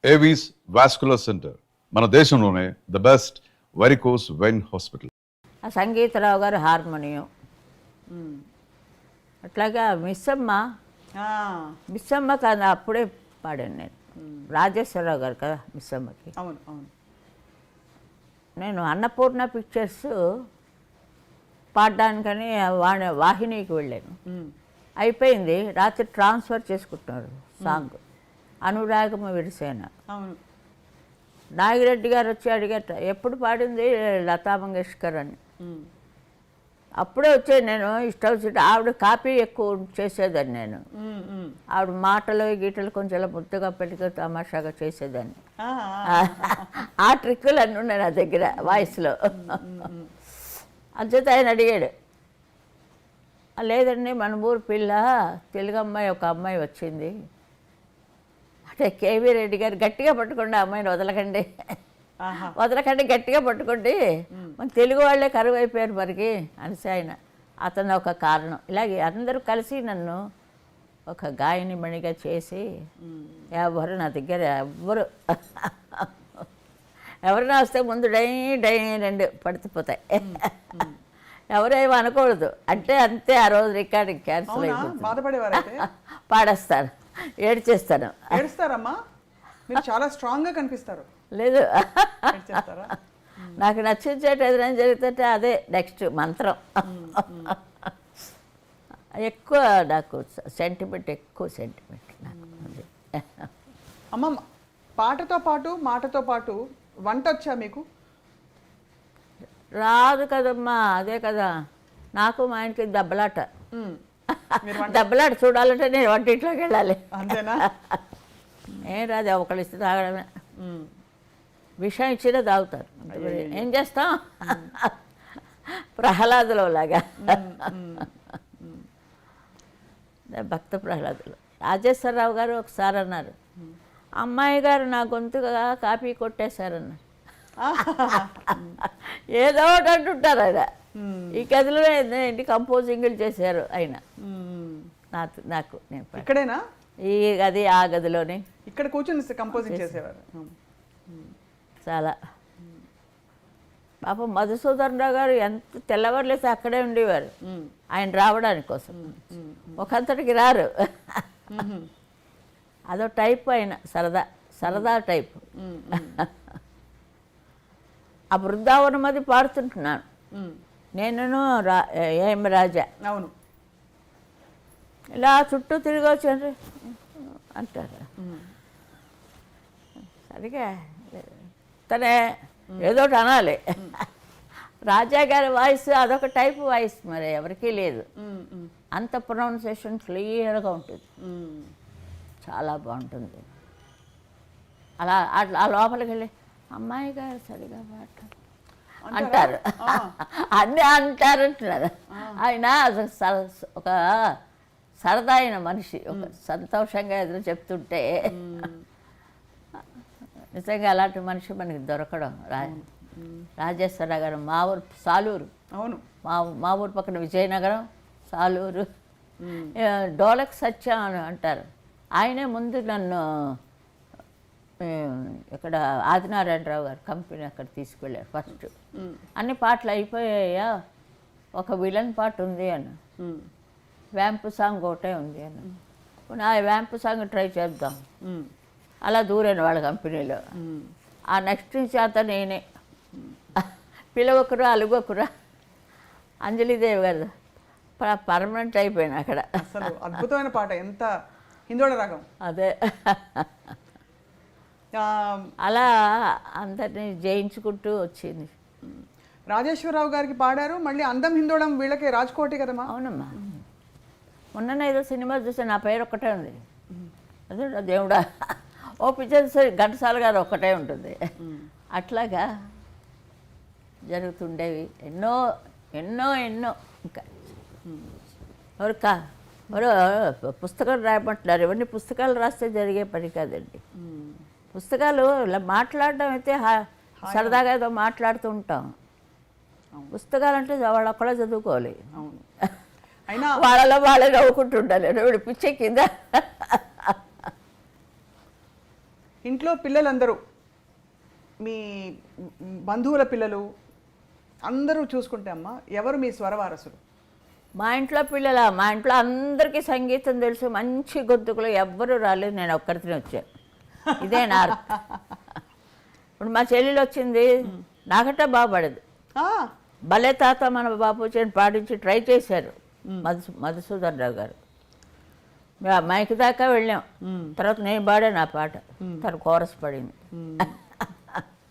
Avis vascular centre మన దేశంలోనే the best varicose vein hospital. Sangeeta Rao గారు హార్మోనియం, అట్లాగా మిస్సమ్మ కాదు అప్పుడే పాడాను నేను. రాజేశ్వరరావు గారు కదా మిస్సమ్మకి. అవును అవును. నేను అన్నపూర్ణ పిక్చర్స్ పాడడానికని వాహినికి వెళ్ళాను. అయిపోయింది, రాత్రి ట్రాన్స్ఫర్ చేసుకుంటున్నారు సాంగ్. అనురాగమ విడిసేన. అవును. నాగిరెడ్డి గారు వచ్చి అడిగట ఎప్పుడు పాడింది లతా మంగేష్కర్ అని. అప్పుడే వచ్చేది. నేను ఇష్టం వచ్చింది. ఆవిడ కాపీ ఎక్కువ చేసేదాన్ని నేను. ఆవిడ మాటలు గీటలు కొంచెం ముద్దుగా పెట్టుగా తమాషాగా చేసేదాన్ని. ఆ ట్రిక్కులు అన్నీ ఉన్నాయి నా దగ్గర వాయిస్లో. అంచేత ఆయన అడిగాడు, లేదండి మన ఊరు పిల్ల తెలుగు అమ్మాయి ఒక అమ్మాయి వచ్చింది అంటే కేవీ రెడ్డి గారు గట్టిగా పట్టుకోండి ఆ అమ్మాయిని వదలకండి, వదలకండి గట్టిగా పట్టుకోండి, మన తెలుగు వాళ్ళే కరువు అయిపోయారు మరికి అనేసి ఆయన. అతను ఒక కారణం. ఇలాగే అందరూ కలిసి నన్ను ఒక గాయని మణిగా చేసి ఎవరు నా దగ్గర ఎవరైనా వస్తే ముందు డై డై రెండు పడిపోతాయి. ఎవరేమో అనకూడదు అంటే అంతే. ఆ రోజు రికార్డింగ్ క్యాన్సిల్ అయిపోతుంది. పాడేస్తాను, ఏడ్చేస్తాను. ఏడుస్తారమ్మా? మీరు చాలా స్ట్రాంగ్గా కనిపిస్తారు. లేదు, నాకు నచ్చించేట ఏదైనా జరుగుతుంటే అదే నెక్స్ట్ మంత్రం. ఎక్కువ నాకు సెంటిమెంట్, ఎక్కువ సెంటిమెంట్ నాకు. అమ్మ, పాటతో పాటు మాటతో పాటు వంట వచ్చా మీకు? రాదు కదమ్మా, అదే కదా నాకు మా ఆయనకి దెబ్బలాట. దెబ్బలాట చూడాలంటే నేను వంటింట్లోకి వెళ్ళాలి. అంతేనా? ఏం రాదు, ఒకళ్ళు ఇస్తే తాగడమే. విషయం ఇచ్చినా తాగుతారు. ఏం చేస్తాం, ప్రహ్లాదులో లాగా. భక్త ప్రహ్లాదులు. రాజేశ్వరరావు గారు ఒకసారి అన్నారు, అమ్మాయి గారు నా గొంతుగా కాపీ కొట్టేశారన్నారు. ఏదో ఒకటి అంటుంటారు ఆయన. ఈ గదిలో ఏంటి కంపోజింగ్లు చేశారు ఆయన. నాకు నేను ఇక్కడేనా? ఈ గది ఆ గదిలోనే ఇక్కడ కూర్చొని కంపోజింగ్ చేసేవారు. చాలా పాపం మధుసూదన్ రావు గారు ఎంత తెల్లవారులేసి అక్కడే ఉండేవారు ఆయన రావడానికి కోసం. ఒకంతటికి రారు. అదో టైప్ ఆయన, సరదా టైప్. ఆ బృందావనం అది పాడుతుంటున్నాను నేను, ఏం రాజా. అవును. ఇలా చుట్టూ తిరిగి వచ్చారు అంటారు. సరిగా తనే ఏదో ఒకటి అనాలి. రాజా గారి వాయిస్ అదొక టైప్ వాయిస్, మరి ఎవరికీ లేదు. అంత ప్రొనౌన్సియేషన్ క్లియర్గా ఉంటుంది, చాలా బాగుంటుంది. అలా ఆ లోపలికి వెళ్ళి అమ్మాయి గారు సరిగా మాట్లాడు అంటారు. అన్నీ అంటారంటున్నారు. ఆయన ఒక సరదా అయిన మనిషి, ఒక సంతోషంగా ఎదురు చెప్తుంటే నిజంగా అలాంటి మనిషి మనకి దొరకడం. రాజేశ్వరరావు గారు మా ఊరు సాలూరు. అవును. మా ఊరు పక్కన విజయనగరం, సాలూరు. డోలక్ సత్యం అని అంటారు. ఆయనే ముందు నన్ను ఇక్కడ ఆదినారాయణరావు గారు కంపెనీ అక్కడ తీసుకువెళ్ళారు ఫస్ట్. అన్ని పాటలు అయిపోయాయా, ఒక విలన్ పాట ఉంది అని, వ్యాంపు సాంగ్ ఒకటే ఉంది అని. ఆ వ్యాంపు సాంగ్ ట్రై చేద్దాం అలా దూరాను వాళ్ళ కంపెనీలో. ఆ నెక్స్ట్ నుంచి అతను నేనే పిలవకురా అలుగొకురా అంజలిదేవి గారు పర్మనెంట్ అయిపోయాను అక్కడ. అసలు అద్భుతమైన పాట, ఎంత హిందోళ రాగం. అదే అలా అందరినీ జయించుకుంటూ వచ్చింది. రాజేశ్వరరావు గారికి పాడారు, మళ్ళీ అందం హిందోళం వీళ్ళకి రాజ్కోటి కదమ్మా. అవునమ్మా. మొన్న ఏదో సినిమా చూస్తే నా పేరు ఒక్కటే ఉంది. అదే దేవుడా, ఓ పిక్చర్ ఘంటసాల గారు ఒక్కటే ఉంటుంది. అట్లాగా జరుగుతుండేవి ఎన్నో ఎన్నో ఎన్నో. ఇంకా ఎవరు పుస్తకాలు రాయమంటున్నారు. ఇవన్నీ పుస్తకాలు రాస్తే జరిగే పని కాదండి. పుస్తకాలు ఇలా మాట్లాడడం అయితే సరదాగా ఏదో మాట్లాడుతూ ఉంటాం. పుస్తకాలు అంటే వాళ్ళు ఒక్కడే చదువుకోవాలి. వాళ్ళలో వాళ్ళే నవ్వుకుంటుండాలి. పిచ్చే కింద ఇంట్లో పిల్లలందరూ మీ బంధువుల పిల్లలు అందరూ చూసుకుంటే అమ్మ ఎవరు మీ స్వరవారసులు? మా ఇంట్లో మా ఇంట్లో అందరికీ సంగీతం తెలుసు, మంచి గొంతుకులు, ఎవ్వరూ రాలేదు, నేను ఒక్కరితోనే వచ్చాను. ఇదే నా ఇప్పుడు మా చెల్లెలు వచ్చింది, నాకట్ట బాగుపడదు. ఆ, భలే తాత మన బాపు వచ్చి పాడించి ట్రై చేశారు మధుసూదన్ రావు గారు. మైక్ దాకా వెళ్ళాం, తర్వాత నేను పాడాను ఆ పాట, తను కోరస్ పడింది.